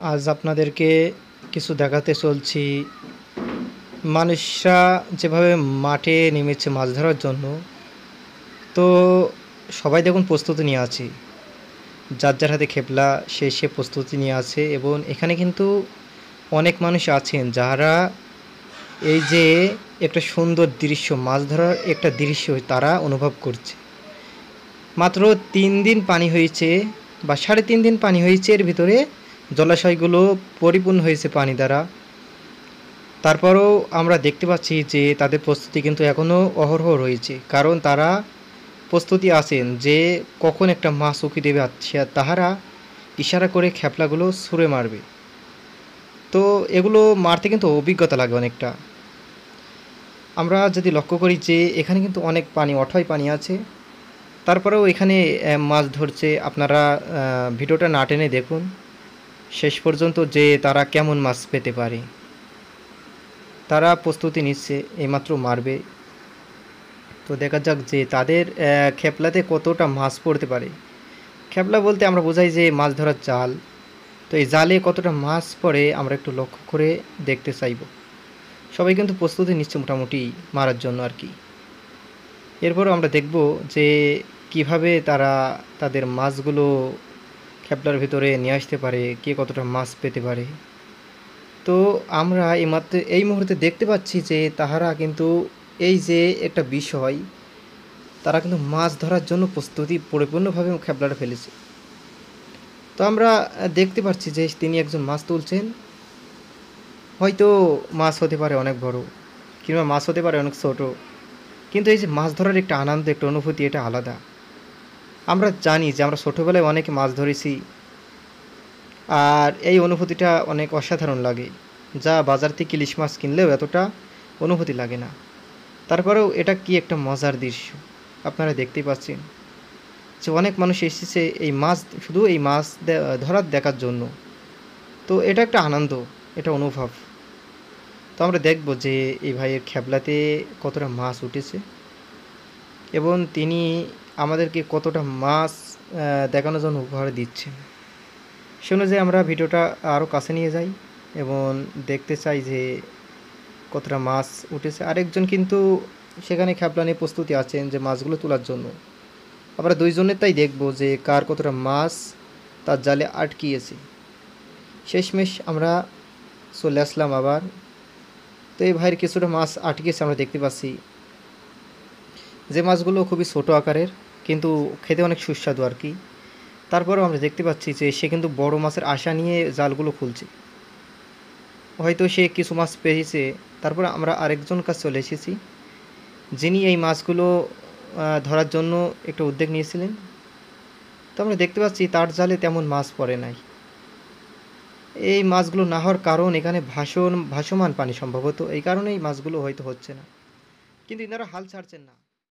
আজ আপনাদেরকে কিছু দেখাতে চলছি। মানুষরা যেভাবে মাঠে নেমেছে মাছ ধরার জন্য, তো সবাই দেখুন প্রস্তুতি নিয়ে আছে। যার যার হাতে খেপলা সে প্রস্তুতি নিয়ে আছে এবং এখানে কিন্তু অনেক মানুষ আছেন যারা এই যে একটা সুন্দর দৃশ্য, মাছ ধরার একটা দৃশ্য তারা অনুভব করছে। মাত্র ৩ দিন পানি হয়েছে বা ৩.৫ দিন পানি হয়েছে, এর ভিতরে জলাশয়গুলো পরিপূর্ণ হয়েছে পানি দ্বারা। তারপরও আমরা দেখতে পাচ্ছি যে তাদের প্রস্তুতি কিন্তু এখনও অহরহ রয়েছে, কারণ তারা প্রস্তুতি আছেন যে কখন একটা মাছ উঁকি দেবে তাহারা ইশারা করে খেপলাগুলো ছুঁড়ে মারবে। তো এগুলো মারতে কিন্তু অভিজ্ঞতা লাগে অনেকটা। আমরা যদি লক্ষ্য করি যে এখানে কিন্তু অনেক পানি, অথই পানি আছে, তারপরেও এখানে মাছ ধরছে। আপনারা ভিডিওটা না টেনে দেখুন শেষ পর্যন্ত যে তারা কেমন মাছ পেতে পারে। তারা প্রস্তুতি নিচ্ছে, এইমাত্র মারবে। তো দেখা যাক যে তাদের খেপলাতে কতটা মাছ পড়তে পারে। খেপলা বলতে আমরা বোঝাই যে মাছ ধরার জাল। তো এই জালে কতটা মাছ পড়ে আমরা একটু লক্ষ্য করে দেখতে চাইব। সবাই কিন্তু প্রস্তুতি নিচ্ছে মোটামুটি মারার জন্য আর কি। এরপরও আমরা দেখব যে কিভাবে তারা তাদের মাছগুলো খেপলার ভিতরে নিয়ে আসতে পারে, কে কতটা মাছ পেতে পারে। তো আমরা এই মুহূর্তে দেখতে পাচ্ছি যে তাহারা কিন্তু এই যে একটা বিষয়, তারা কিন্তু মাছ ধরার জন্য প্রস্তুতি পরিপূর্ণভাবে খেপলাটা ফেলেছে। তো আমরা দেখতে পাচ্ছি যে তিনি একজন মাছ তুলছেন। হয়তো মাছ হতে পারে অনেক বড়, কিংবা মাছ হতে পারে অনেক ছোট, কিন্তু এই যে মাছ ধরার একটা আনন্দ, একটা অনুভূতি, এটা আলাদা। আমরা জানি যে আমরা ছোটোবেলায় অনেকে মাছ ধরেছি, আর এই অনুভূতিটা অনেক অসাধারণ লাগে, যা বাজার থেকে ইলিশ মাছ কিনলেও এতটা অনুভূতি লাগে না। তারপরেও এটা কি একটা মজার দৃশ্য। আপনারা দেখতেই পাচ্ছেন যে অনেক মানুষ এসেছে এই মাছ, শুধু এই মাছ ধরার দেখার জন্য। তো এটা একটা আনন্দ, এটা অনুভব। তো আমরা দেখব যে এই ভাইয়ের খেপলাতে কতটা মাছ উঠেছে এবং তিনি আমাদেরকে কতটা মাছ দেখানোর জন্য উপহার দিচ্ছেন। সে অনুযায়ী আমরা ভিডিওটা আরও কাছে নিয়ে যাই এবং দেখতে চাই যে কতটা মাছ উঠেছে। আরেকজন কিন্তু সেখানে খেপলা নিয়ে প্রস্তুতি আছেন যে মাছগুলো তোলার জন্য। আমরা দুইজনের তাই দেখব যে কার কতটা মাছ তার জালে আটকিয়েছে। শেষমেশ আমরা চলে আসলাম আবার। তো এই ভাইয়ের কিছুটা মাছ আটকিয়েছে আমরা দেখতে পাচ্ছি, যে মাছগুলো খুবই ছোট আকারের কিন্তু খেতে অনেক সুস্বাদু আর কি। তারপরেও আমরা দেখতে পাচ্ছি যে সে কিন্তু বড় মাছের আশা নিয়ে জালগুলো খুলছে। হয়তো সে কিছু মাছ পেয়েছে। তারপর আমরা আরেকজন কাছে চলে এসেছি, যিনি এই মাছগুলো ধরার জন্য একটা উদ্যোগ নিয়েছিলেন। তো আমরা দেখতে পাচ্ছি তার জালে তেমন মাছ পড়ে নাই। এই মাছগুলো না হওয়ার কারণ এখানে ভাসমান পানি সম্ভবত, এই কারণেই মাছগুলো হয়তো হচ্ছে না, কিন্তু এনারা হাল ছাড়ছেন না।